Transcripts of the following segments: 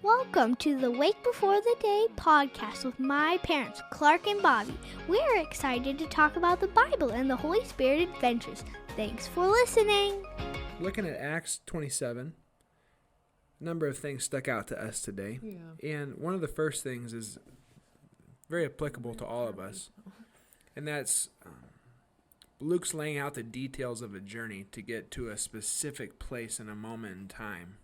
Welcome to the Wake Before the Day podcast with my parents, Clark and Bobby. We're excited to talk about the Bible and the Holy Spirit adventures. Thanks for listening. Looking at Acts 27, a number of things stuck out to us today. Yeah. And one of the first things is very applicable to all of us, and that's Luke's laying out the details of a journey to get to a specific place in a moment in time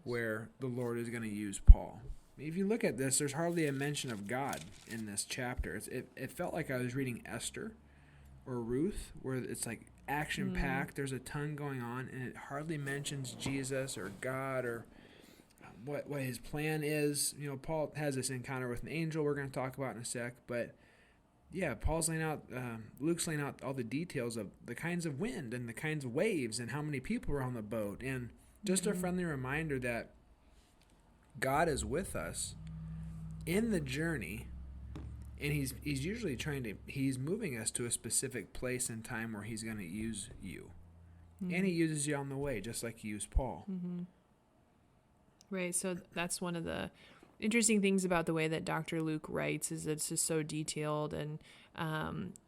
where the Lord is going to use Paul. If you look at this, there's hardly a mention of God in this chapter. It felt like I was reading Esther or Ruth, where it's like action-packed. There's a ton going on, and it hardly mentions Jesus or God or what his plan is. You know, Paul has this encounter with an angel we're going to talk about in a sec, but yeah, Luke's laying out all the details of the kinds of wind and the kinds of waves and how many people were on the boat, and just a friendly reminder that God is with us in the journey, and he's usually he's moving us to a specific place and time where he's going to use you. And he uses you on the way, just like he used Paul. Mm-hmm. Right, so that's one of the interesting things about the way that Dr. Luke writes is that it's just so detailed and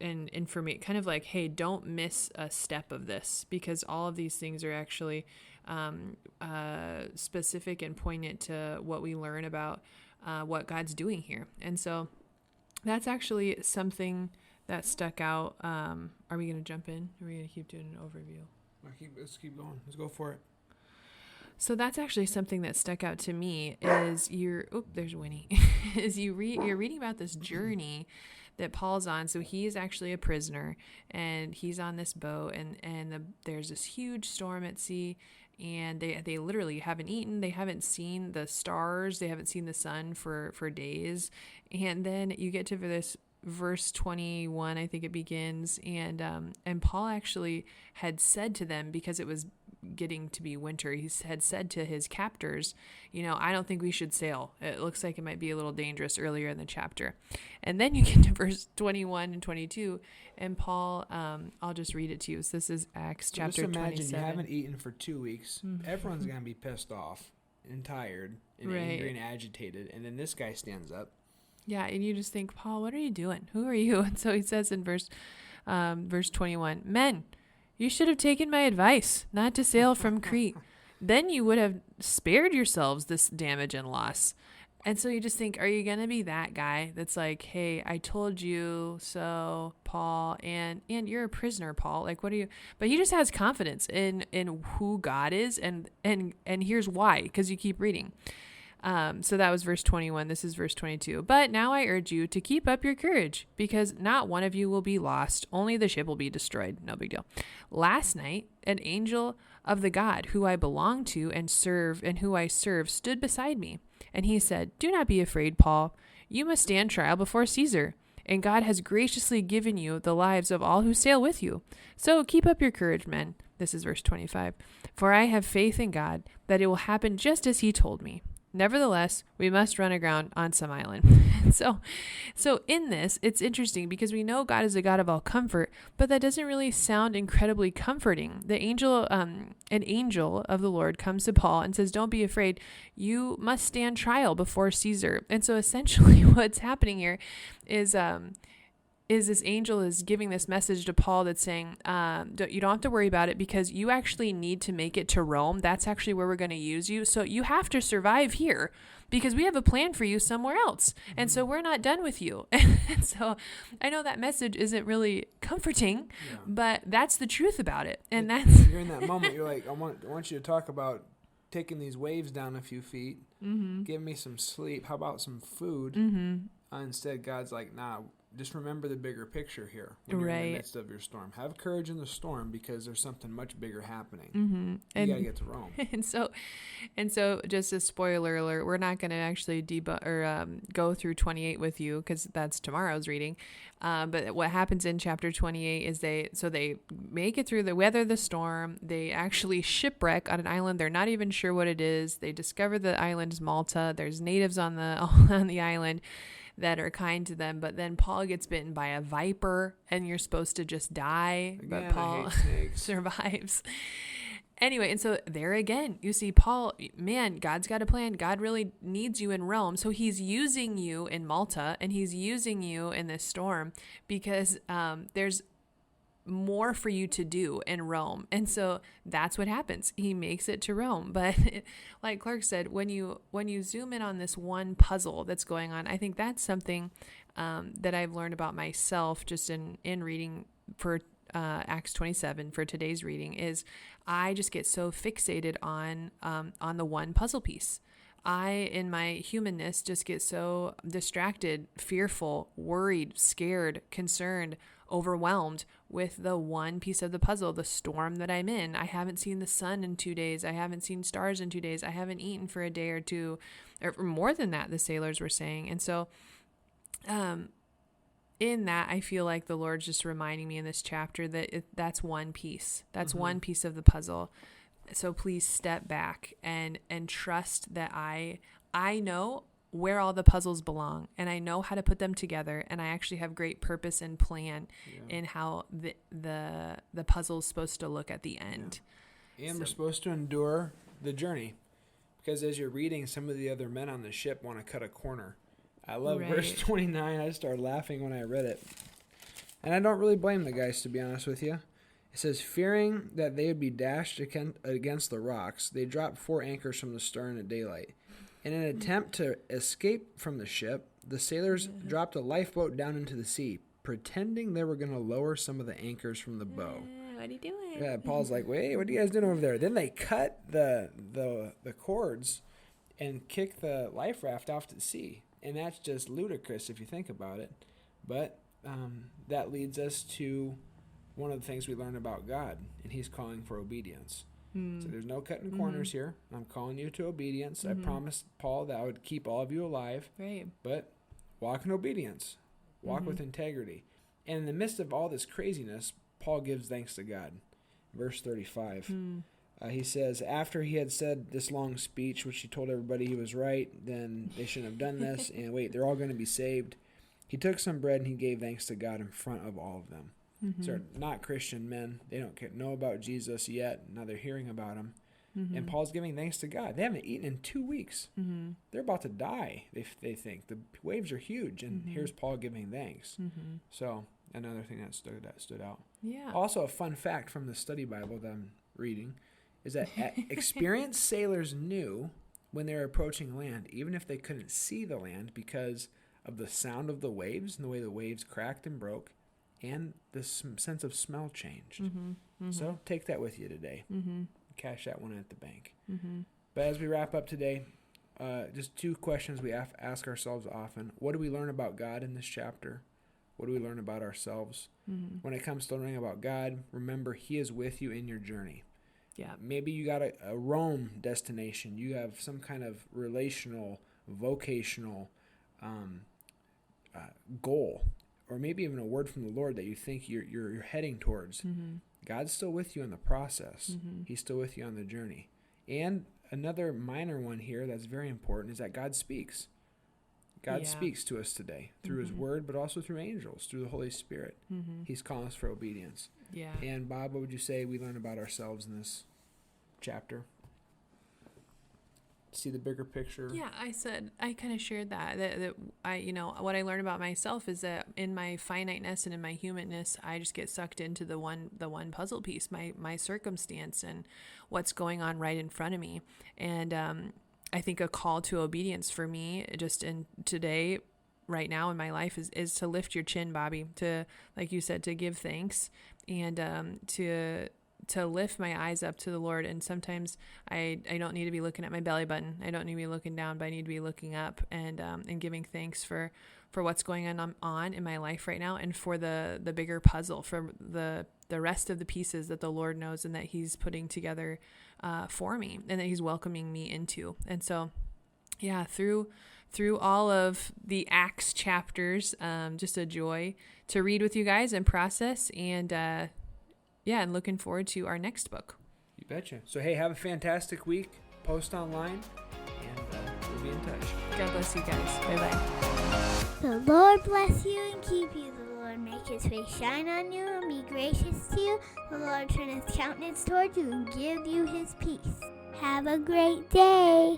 information, kind of like, hey, don't miss a step of this, because all of these things are actually specific and poignant to what we learn about what God's doing here. And so that's actually something that stuck out. Are we going to jump in? Or are we going to keep doing an overview? Let's keep going. Let's go for it. So that's actually something that stuck out to me is there's Winnie. You're reading about this journey that Paul's on. So he's actually a prisoner, and he's on this boat, and there's this huge storm at sea, and they literally haven't eaten. They haven't seen the stars. They haven't seen the sun for days. And then you get to this verse 21, I think it begins, and Paul actually had said to them, because it was getting to be winter, he had said to his captors, I don't think we should sail. It looks like it might be a little dangerous earlier in the chapter. And then you get to verse 21 and 22, and Paul, I'll just read it to you. So this is Acts chapter 27. Just imagine you haven't eaten for 2 weeks. Mm-hmm. Everyone's going to be pissed off and tired and angry and agitated. And then this guy stands up. Yeah, and you just think, Paul, what are you doing? Who are you? And so he says in verse 21, men, you should have taken my advice not to sail from Crete. Then you would have spared yourselves this damage and loss. And so you just think, are you going to be that guy that's like, hey, I told you so, Paul, and you're a prisoner, Paul. Like, what are you? But he just has confidence in who God is, and here's why, because you keep reading. So that was verse 21. This is verse 22. But now I urge you to keep up your courage, because not one of you will be lost. Only the ship will be destroyed. No big deal. Last night, an angel of the God who I belong to and who I serve stood beside me. And he said, do not be afraid, Paul. You must stand trial before Caesar. And God has graciously given you the lives of all who sail with you. So keep up your courage, men. This is verse 25. For I have faith in God that it will happen just as he told me. Nevertheless, we must run aground on some island. So in this, it's interesting because we know God is a God of all comfort, but that doesn't really sound incredibly comforting. The angel, an angel of the Lord comes to Paul and says, don't be afraid. You must stand trial before Caesar. And so essentially what's happening here is this angel is giving this message to Paul that's saying, you don't have to worry about it, because you actually need to make it to Rome. That's actually where we're going to use you. So you have to survive here, because we have a plan for you somewhere else. And so we're not done with you. And so I know that message isn't really comforting, but that's the truth about it. And you're in that moment. You're like, I want you to talk about taking these waves down a few feet. Mm-hmm. Give me some sleep. How about some food? Mm-hmm. Instead, God's like, nah, just remember the bigger picture here when you're in the midst of your storm. Have courage in the storm, because there's something much bigger happening. Mm-hmm. You got to get to Rome. And so just a spoiler alert, we're not going to actually go through 28 with you, because that's tomorrow's reading. But what happens in chapter 28 is they make it through, they weather the storm. They actually shipwreck on an island. They're not even sure what it is. They discover the island is Malta. There's natives on the island that are kind to them, but then Paul gets bitten by a viper, and you're supposed to just die. Again, but Paul survives. Anyway, and so there again, you see Paul, man, God's got a plan. God really needs you in Rome. So he's using you in Malta, and he's using you in this storm because there's more for you to do in Rome. And so that's what happens. He makes it to Rome. But like Clark said, when you zoom in on this one puzzle that's going on, I think that's something that I've learned about myself just in reading for Acts 27 for today's reading is I just get so fixated on the one puzzle piece. I, in my humanness, just get so distracted, fearful, worried, scared, concerned, overwhelmed with the one piece of the puzzle, the storm that I'm in. I haven't seen the sun in 2 days. I haven't seen stars in 2 days. I haven't eaten for a day or two, or more than that, the sailors were saying. And so, in that, I feel like the Lord's just reminding me in this chapter that that's one piece. That's one piece of the puzzle. So please step back and trust that I know where all the puzzles belong, and I know how to put them together, and I actually have great purpose and plan in how the puzzle's supposed to look at the end. Yeah. And we're supposed to endure the journey, because as you're reading, some of the other men on the ship want to cut a corner. I love verse 29. I started laughing when I read it. And I don't really blame the guys, to be honest with you. It says, fearing that they would be dashed against the rocks, they dropped 4 anchors from the stern at daylight. In an attempt to escape from the ship, the sailors dropped a lifeboat down into the sea, pretending they were going to lower some of the anchors from the bow. What are you doing? Yeah, Paul's like, wait, what are you guys doing over there? Then they cut the cords and kick the life raft off to the sea. And that's just ludicrous if you think about it. But that leads us to one of the things we learn about God, and he's calling for obedience. So there's no cutting corners here. I'm calling you to obedience. I promised Paul that I would keep all of you alive. Right. But walk in obedience. Walk with integrity. And in the midst of all this craziness, Paul gives thanks to God. Verse 35. He says, after he had said this long speech, which he told everybody he was right, then they shouldn't have done this, and wait, they're all going to be saved. He took some bread and he gave thanks to God in front of all of them. So they're not Christian men. They don't know about Jesus yet. Now they're hearing about him. And Paul's giving thanks to God. They haven't eaten in 2 weeks. They're about to die, they think. The waves are huge, and here's Paul giving thanks. So another thing that stood out. Yeah. Also, a fun fact from the study Bible that I'm reading is that experienced sailors knew when they were approaching land, even if they couldn't see the land, because of the sound of the waves and the way the waves cracked and broke, and the sense of smell changed. So take that with you today. Cash that one at the bank. But as we wrap up today, just 2 questions we ask ourselves often. What do we learn about God in this chapter? What do we learn about ourselves? When it comes to learning about God, remember he is with you in your journey. Yeah. Maybe you got a Rome destination. You have some kind of relational, vocational goal, or maybe even a word from the Lord that you think you're heading towards. God's still with you in the process. He's still with you on the journey. And another minor one here that's very important is that God speaks. God speaks to us today through his word, but also through angels, through the Holy Spirit. He's calling us for obedience. Yeah. And Bob, what would you say we learn about ourselves in this chapter? See the bigger picture? Yeah, I kind of shared that I, what I learned about myself is that in my finiteness and in my humanness, I just get sucked into the one puzzle piece, my circumstance and what's going on right in front of me. And I think a call to obedience for me just in today, right now in my life is to lift your chin, Bobby, to, like you said, to give thanks and to lift my eyes up to the Lord. And sometimes I don't need to be looking at my belly button. I don't need to be looking down, but I need to be looking up and giving thanks for what's going on in my life right now, and for the bigger puzzle, for the rest of the pieces that the Lord knows and that he's putting together for me and that he's welcoming me into. And so, yeah, through all of the Acts chapters, just a joy to read with you guys and process, and and looking forward to our next book. You betcha. So, hey, have a fantastic week. Post online, and we'll be in touch. God bless you guys. Bye-bye. The Lord bless you and keep you. The Lord Lord make his face shine on you and be gracious to you. The Lord turn his countenance toward you and give you his peace. Have a great day.